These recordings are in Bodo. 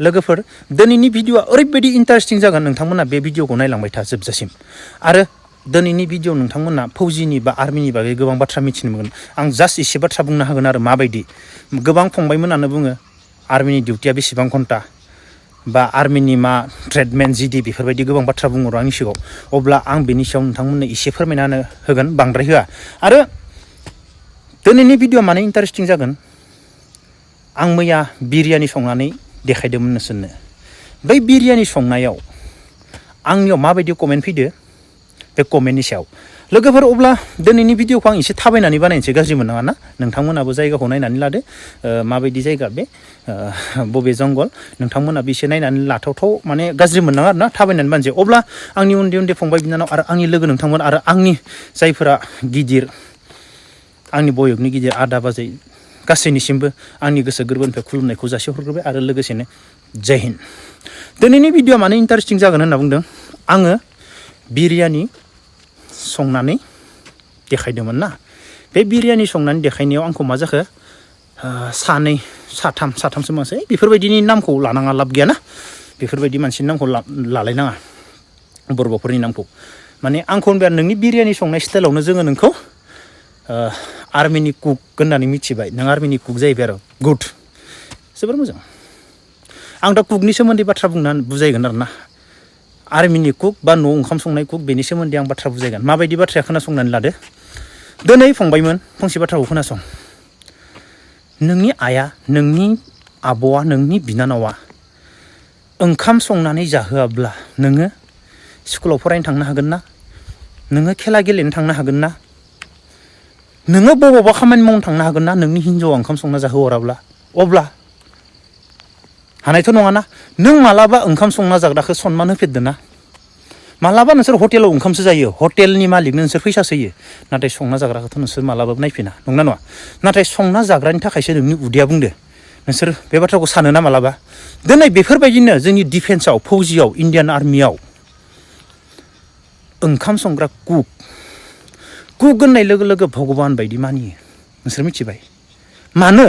लोगोफोर दिनैनि भिडिअआ ओरैबायदि इन्टारेस्टिं जागोन नोंथांमोना बे भिडिअखौ नायलांबाय था जोबजासिम आरो दिनैनि भिडिअ नोंथांमोना फौजिनि बा आर्मिनि बागै गोबां बाथ्रा मिथिनो मोनगोन आं जास्ट एसे बाथ्रा बुंनो हागोन आरो माबायदि गोबां फंबायमोनानो बुङो आर्मिनि डिउटिया बेसेबां घन्टा बा आर्मिनि मा ट्रिटमेन्ट जिदि बेफोरबायदि गोबां बाथ्रा बुंहरो आंनि सिगाङाव अब्ला आं बेनि सायाव नोंथांमोननो एसे फोरमायना होगोन बांद्राय होआ आरो दिनैनि भिडिअआ मानो इन्टारेस्टिं जागोन आं मैया बिरियानि संनानै देखायदोंमोन नोंसोरनो बै बिरियानि संनायाव आंनियाव माबायदि कमेन्ट फैदो बे कमेन्टनि सायाव लोगोफोर अब्ला दिनैनि भिडिअखौ आं एसे थाबायनानै बानायनोसै गाज्रि मोननाङा ना नोंथांमोनाबो जायगाखौ नायनानै लादो माबायदि जायगा बे बबे जंगल नोंथांमोनाबो एसे नायनानै लाथावथाव माने गाज्रि मोननाङा आरो ना थाबायनानै बानसै अब्ला आंनि उन्दै उन्दै फंबाय बिनानाव आरो आंनि लोगो नोंथांमोन आरो आंनि जायफोरा गिदिर आंनि बयगनि गिदिर आदा बाजै गासैनिसिमबो आंनि गोसो गोरबोनिफ्राय खुलुमनायखौ जासि हरग्रोबाय आरो लोगोसेनो जय हिन्द दिनैनि भिडिअआ मानो इन्टारेस्टिं जागोन होनना बुंदों आङो बिरियानि संनानै देखायदोंमोन ना बे बिरियानि संनानै देखायनायाव आंखौ मा जाखो सानै साथामसो मानसि बेफोरबायदिनि नामखौ लानाङा लाब गैयाना बेफोरबायदि मानसिनि नामखौ लालायनाङा बर'फोरनि नामखौ माने आंखौ होनबाय नोंनि बिरियानि संनाय स्टाइलावनो जोङो नोंखौ आर्मिनि कुक होननानै मिथिबाय नों आर्मिनि कुक जाहैबाय आरो गुड जोबोर मोजां आं दा कुकनि सोमोन्दै बाथ्रा बुंनानै बुजायगोन आरो ना आर्मिनि कुक बा न'आव ओंखाम संनाय कुक बेनि सोमोन्दै आं बाथ्रा बुजायगोन माबायदि बाथ्राया खोनासंनानै लादो दिनै फंबायमोन फंसे बाथ्राखौ खोनासं नोंनि आइया नोंनि आब'आ नोंनि बिनानावा ओंखाम संनानै जाहोआब्ला नोङो स्कुलाव फरायनो थांनो हागोन ना नोङो खेला गेलेनो थांनो हागोन ना नोङो बबावबा खामानि मावनो थांनो हागोन ना नोंनि हिन्जावा ओंखाम संना जाहोहराब्ला अब्ला हानायथ' नङाना नों मालाबा ओंखाम संना जाग्राखौ सनमान होफेरदों ना मालाबा नोंसोर हटेलाव ओंखामसो जायो हटेलनि मालिकनो नोंसोर फैसासो होयो नाथाय संना जाग्राखौथ' नोंसोर मालाबाबो नायफिना नंना नङा नाथाय संना जाग्रानि थाखायसो नोंनि उदैया बुंदो नोंसोर बे बाथ्राखौ सानो ना मालाबा दिनै बेफोरबायदिनो जोंनि डिफेन्सआव फौजियाव इण्डियान आर्मियाव ओंखाम संग्रा कुक होननाय लोगो लोगो भगबान बायदि मानियो नोंसोर मिथिबाय मानो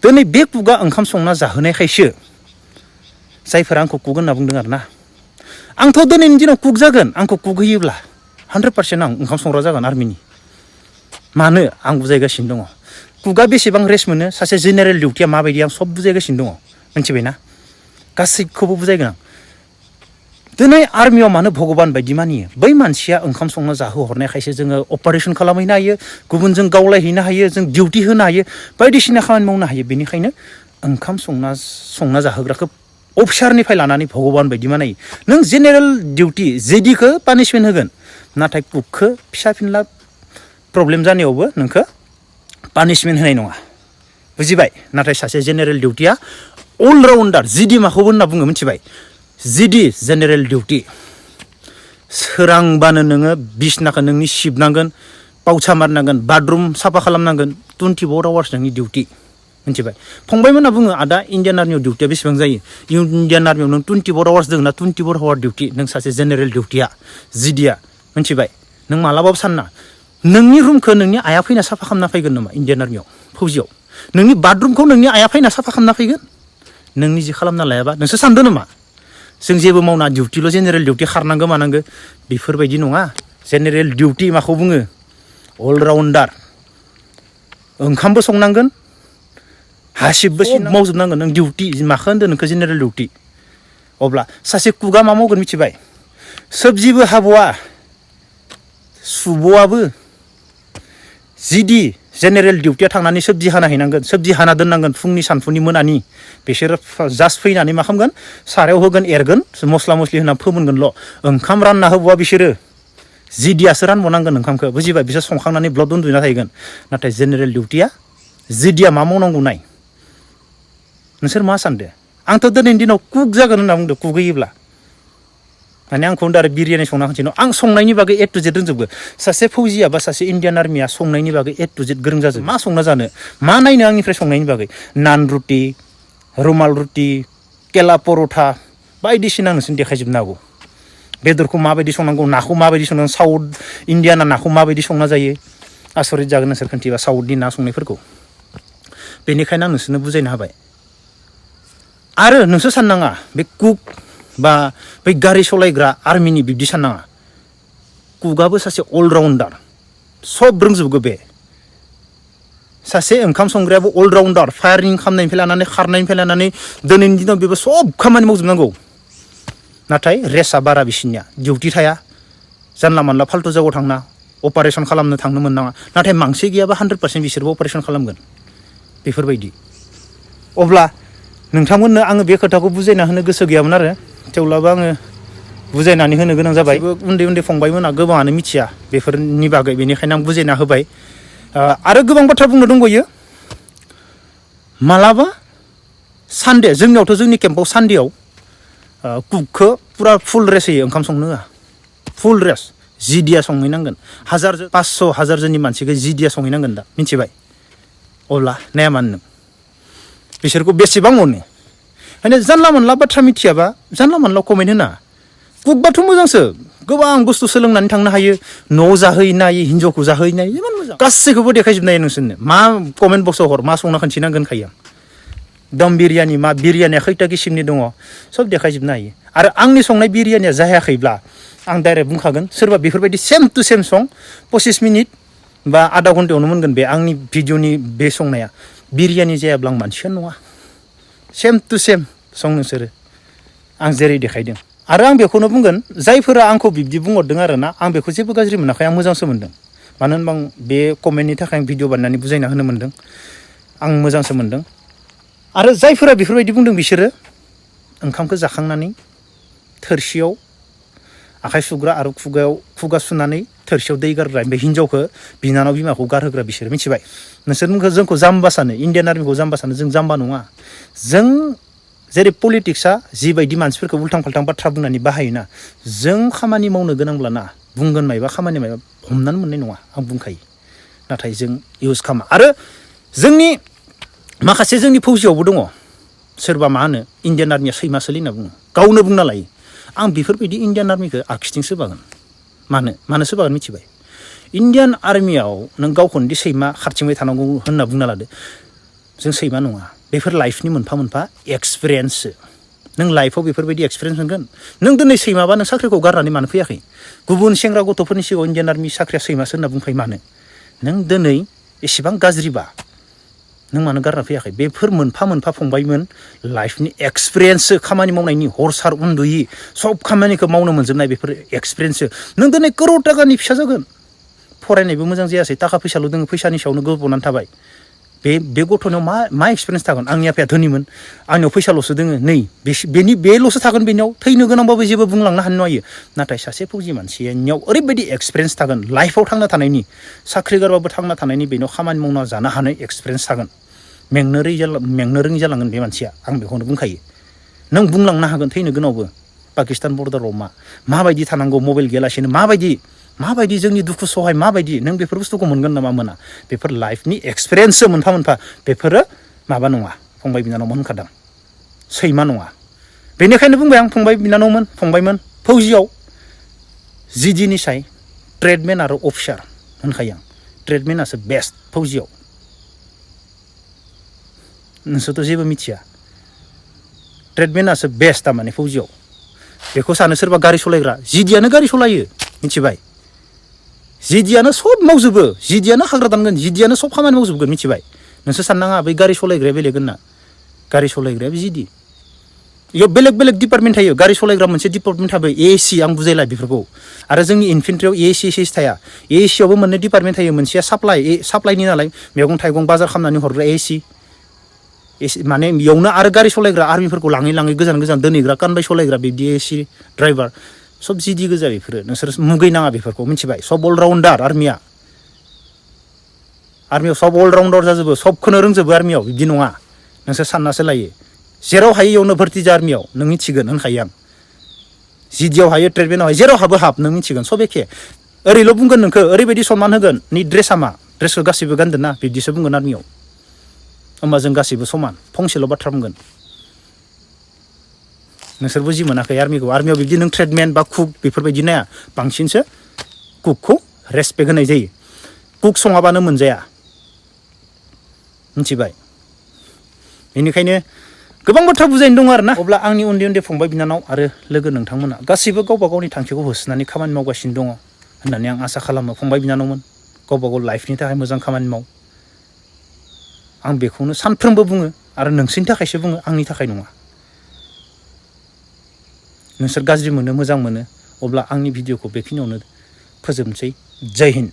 दिनै बे कुकआ ओंखाम संना जाहोनायखायसो जायफोरा आंखौ कुक होनना बुंदों आरो ना आंथ' दिनैनि दिनाव कुक जागोन आंखौ कुक होयोब्ला 100% आं ओंखाम संग्रा जागोन आर्मिनि मानो आं बुजायगासिनो दङ कुकआ बेसेबां रेस्ट मोनो सासे जेनेरेल डिउटिया माबायदि आं सब बुजायगासिनो दङ मिथिबायना गासैखौबो बुजायगोन आं दिनै आर्मियाव मानो भगबान बायदि मानियो बै मानसिया ओंखाम संना जाहोहरनायखायसो जोङो अपारेसन खालामहैनो हायो गुबुनजों गावलायहैनो हायो जों डिउटि होनो हायो बायदिसिना खामानि मावनो हायो बेनिखायनो ओंखाम संना जाहोग्राखौ अफिसारनिफ्राय लानानै भगबान बायदि मानायो नों जेनेरेल डिउटि जेडिखौ पानिशमेन्ट होगोन नाथाय कुकखौ फिसा फिनला प्रब्लेम जानायावबो नोंखौ पानिशमेन्ट होनाय नङा बुजिबाय नाथाय सासे जेनेरेल डिउटिया अलराउन्डार जिडि माखौबो होनना बुङो मिथिबाय जिडि जेनेरेल डिउटि सोरांबानो नोङो बिसनाखौ नोंनि सिबनांगोन पाउचा मारनांगोन बाथरुम साफा खालामनांगोन 24 आवार्स नोंनि डिउटि मिथिबाय फंबायमोनहा बुङो आदा इण्डियान आर्मियाव डिउटिया बेसेबां जायो इण्डियान आर्मियाव नों 24 आवार्स दङ ना 24 आवार डिउटि नों सासे जेनेरेल डिउटिया जिडिया मिथिबाय नों मालाबाबो सानना नोंनि रुमखौ नोंनि आइया फैना साफा खालामना फैगोन नामा इण्डियान आर्मियाव फौजियाव नोंनि बाथरुमखौ नोंनि आइया फैना साफा खालामना फैगोन नों निजे खालामना लायाबा नोंसोर सानदों नामा जों जेबो मावना डिउटिल' जेनेरेल डिउटि खारनांगौ मानांगौ बेफोरबायदि नङा जेनेरेल डिउटि माखौ बुङो अलराउन्डार ओंखामबो संनांगोन हासिबबो मावजोबनांगोन नों डिउटि माखौ होनदों नोंखौ जेनेरेल डिउटि अब्ला सासे कुकआ मा मावगोन मिथिबाय सबजिबो हाब'आ सुब'आबो जिडि जेनेरेल डिउटिया थांनानै सबजि हाना हैनांगोन सबजि हाना दोननांगोन फुंनि सानफुनि मोनानि बिसोरो जास्ट फैनानै मा खालामगोन सारायाव होगोन एरगोन मस्ला मस्लि होना फोमोनगोनल' ओंखाम रानना होबोआ बिसोरो जिडियासो रानबावनांगोन ओंखामखौ बुजिबाय बिसोर संखांनानै ब्लड उन्दुना थाहैगोन नाथाय जेनेरेल डिउटिया जिडिया मा मावनांगौ नाय नोंसोर मा सानदो आंथ' दिनैनि दिनाव कुक जागोन होनना बुंदों कुक होयोब्ला माने आंखौ होनदों आरो बिरियानि संना होनोसै आं संनायनि बागै ए टु जेड रोंजोबो सासे फौजिया बा सासे इण्डियान आर्मिया संनायनि बागै ए टु जेड गोरों जाजोबो मा संना जानो मा नायनो आंनिफ्राय संनायनि बागै नान रुटि रुमाल रुटि केला पर'था बायदिसिना नोंसोर देखायजोबनो हागौ बेदरखौ माबायदि संनांगौ नाखौ माबायदि संनांगौ साउथ इण्डियाना नाखौ माबायदि संना जायो आसरित जागोन नोंसोर खोन्थिबा साउथनि ना संनायफोरखौ बेनिखायनो आं नोंसोरनो बुजायनो हाबाय आरो नोंसोर साननाङा बे कुक बा बै गारि सालायग्रा आर्मिनि बिब्दि साननाङा कुकआबो सासे अलराउन्डार सब रोंजोबगौ बे सासे ओंखाम संग्रायाबो अलराउन्डार फायारिं खालामनायनिफ्राय लानानै खारनायनिफ्राय लानानै दिनैनि दिनाव बेबो सब खामानि मावजोबनांगौ नाथाय रेसआ बारा बिसिनिया डिउटि थाया जानला मानला फाल्तु जायगायाव थांना अपारेसन खालामनो थांनो मोननाङा नाथाय मांसे गैयाबा 100% बिसोरबो अपारेसन खालामगोन बेफोरबायदि अब्ला नोंथांमोननो आङो बे खोथाखौ बुजायना होनो गोसो गैयामोन आरो थेवब्लाबो आङो बुजायनानै होनो गोनां जाबाय उन्दै उन्दै फंबायमोना गोबाङानो मिथिया बेफोरनि बागै बेनिखायनो आं बुजायना होबाय आरो गोबां बाथ्रा बुंनो दंबावयो मालाबा सानडे जोंनियावथ' जोंनि केम्पआव सानडेयाव कुकखौ पुरा फुल रेस्ट होयो ओंखाम संनो होआ फुल रेस्ट जिदिया संहैनांगोन 500,000 जननि मानसिखौ जिदिया संहैनांगोन दा मिथिबाय अब्ला नाया मानो नों बिसोरखौ बेसेबां अनो ओंखायनो जानला मोनला बाथ्रा मिथियाबा जानला मोनला कमेन्ट होना कुकबाथ' मोजांसो गोबां बुस्थु सोलोंनानै थांनो हायो न'आव जाहैनो हायो हिन्जावखौ जाहैनो हायो इमान मोजां गासैखौबो देखायजोबनो हायो नोंसोरनो मा कमेन्ट बक्सआव हर मा संना खोन्थिनांगोन खायो आं दम बिरियानि मा बिरियानिया खैथा किसिमनि दङ सब देखायजोबनो हायो आरो आंनि संनाय बिरियानिया जायाखैब्ला आं डाइरेक्ट बुंखागोन सोरबा बेफोरबायदि सेम टु सेम सं 25 मिनिट बा आधा घन्टायावनो मोनगोन बे आंनि भिडिअनि बे संनाया बिरियानि जायाब्ला आं मानसियानो नङा सेम टु सेम सं नोंसोरो आं जेरै देखायदों आरो आं बेखौनो बुंगोन जायफोरा आंखौ बिब्दि बुंहरदों आरो ना आं बेखौ जेबो गाज्रि मोनाखै आं मोजांसो मोनदों मानो होनबा आं बे कमेन्टनि थाखाय आं भिडिअ बानायनानै बुजायना होनो मोनदों आं मोजांसो मोनदों आरो जायफोरा बेफोरबायदि बुंदों बिसोरो ओंखामखौ जाखांनानै थोरसियाव आखाइ सुग्रा आरो खुगा सुनानै थोरसियाव दै गारग्रा ओमफ्राय हिन्जावखौ बिनानाव बिमाखौ गारहोग्रा बिसोरो मिथिबाय नोंसोर जोंखौ जाम्बा सानो इण्डियान आर्मिखौ जाम्बा सानो जों जाम्बा नङा जों जेरै पलिटिक्सआ जिबायदि मानसिफोरखौ उल्थां फाल्थां बाथ्रा बुंनानै बाहायोना जों खामानि मावनो गोनांब्लाना बुंगोन मायबा खामानि मायबा हमनानै मोननाय नङा आं बुंखायो नाथाय जों इउज खालामा आरो जोंनि माखासे जोंनि फौजियावबो दङ सोरबा मा होनो इण्डियान आर्मिया सैमा सोलि होनना बुङो गावनो बुंना लायो आं बेफोरबायदि इण्डियान आर्मिखौ आखिथिं सोबागोन मानो सोबागोन मिथिबाय इण्डियान आर्मियाव नों गावखौनोदि सैमा खारथिंबाय थानांगौ होनना बुंना लादो जों सैमा नङा बेफोर लाइफनि मोनफा मोनफा एक्सपिरियेन्ससो नों लाइफआव बेफोरबायदि एक्सपिरियेन्स मोनगोन नों दिनै सैमाबा नों साख्रिखौ गारनानै मानो फैयाखै गुबुन सेंग्रा गथ'फोरनि सिगाङाव इण्डियान आर्मि साख्रिया सैमासो होनना बुंखायो मानो नों दिनै एसेबां गाज्रिबा नों मानो गारना फैयाखै बेफोर मोनफा मोनफा फंबायमोन लाइफनि एक्सपिरियेन्ससो खामानि मावनायनि हर सार उन्दुयि सब खामानिखौ मावनो मोनजोबनाय बेफोर एक्सपिरियेन्ससो नों दिनै करोड़ टाकानि फिसा जागोन फरायनायबो मोजां जायासै थाखा फैसाल' दङ फैसानि सायावनो गोबावनानै थाबाय बे गथ'नाव मा एक्सपिरियेन्स थागोन आंनि आफाया धोनिमोन आंनियाव फैसाल'सो दोङो नै बेल'सो थागोन बेनियाव थैनो गोनांबाबो जेबो बुंलांनो हानाय नङा नाथाय सासे फौजि मानसिनियाव ओरैबायदि एक्सपिरियेन्स थागोन लाइफआव थांना थानायनि साख्रि गारबाबो थांना थानायनि बेनाव खामानि मावना जानो हानाय एक्सपिरियेन्स थागोन मेंनो रोङि जालांगोन बे मानसिया आं बेखौनो बुंखायो नों बुंलांनो हागोन थैनो गोनांबो पाकिस्तान बर्डाराव माबायदि थानांगौ मबाइल गैयालासेनो माबायदि जोंनि दुखु सहाय माबायदि नों बेफोर बुस्थुखौ मोनगोन नामा मोना बेफोर लाइफनि एक्सपिरियेन्ससो मोनफा मोनफा बेफोरो माबा नङा फंबाय बिनानावमोन होनखादों सैमा नङा बेनिखायनो बुंबाय आं फंबायमोन फौजियाव जिदिनिसाय ट्रेडमेन आरो अफिसार होनखायो आं ट्रेडमेनासो बेस्ट फौजियाव नोंसोरथ' जेबो मिथिया ट्रेडमेनासो बेस्ट थारमाने फौजियाव बेखौ सानो सोरबा गारि सालायग्रा जिदियानो गारि सालायो मिथिबाय जिदियानो सब मावजोबो जिदियानो हाग्रा दानगोन जिदियानो सब खामानि मावजोबगोन मिथिबाय नोंसोर साननाङा बै गारि सालायग्राया बेलेग होनना गारि सालायग्राया जिदि इयाव बेलेग डिपार्टमेन्ट थायो गारि सालायग्रा मोनसे डिपार्टमेन्ट थाबाय एसि आं बुजायला बेफोरखौ आरो जोंनि इनफेन्ट्रियाव एसि थाया एसियावबो मोननै डिपार्टमेन्ट थायो मोनसेया साप्लाइनि नालाय मैगं थाइगं बाजार खालामनानै हरग्रा एसि माने बेयावनो आरो गारि सालायग्रा आर्मिफोरखौ लाङै गोजान दोनहैग्रा कानबाय सालायग्रा बिदि एसि ड्राइभार सब जिदि गोजा बेफोरो नोंसोर मुगैनाङा बेफोरखौ मिथिबाय सब अलराउन्डार आर्मियाव सब अलराउन्डार जाजोबो सबखौनो रोंजोबो आर्मियाव बिदि नङा नोंसोर साननासो लायो जेराव हायो इयावनो भर्ति जा आर्मियाव नों मिथिगोन होनखायो आं जिदियाव हायो ट्रेडमेनाव हायो जेराव हाब नों मिथिगोन सब एखे ओरैल' बुंगोन नोंखौ ओरैबायदि सनमान होगोन नि ड्रेसा मा ड्रेसखौ गासैबो गानदों ना बिब्दिसो बुंगोन आर्मियाव होमबा जों गासैबो समान फंसेल' बाथ्रा बुंगोन नोंसोर बुजि मोनाखै आर्मियाव बिब्दि नों ट्रेडमेन बा कुक बेफोरबायदि नाया बांसिनसो कुकखौ रेसपेक्ट होनाय जायो कुक सङाबानो मोनजाया मिथिबाय बेनिखायनो गोबां बाथ्रा बुजायनो दङ आरोना अब्ला आंनि उन्दै उन्दै फंबाय बिनानाव आरो लोगो नोंथांमोना गासैबो गावबा गावनि थांखिखौ होसोनानै खामानि मावगासिनो दङ होननानै आं आसा खालामो फंबाय बिनानावमोन गावबा गाव लाइफनि थाखाय मोजां खामानि माव आं बेखौनो सानफ्रोमबो बुङो आरो नोंसोरनि थाखायसो बुङो आंनि थाखाय नङा नोंसोर गाज्रि मोनो मोजां मोनो अब्ला आंनि भिडिअखौ बेखिनियावनो फोजोबनोसै जय हिन्द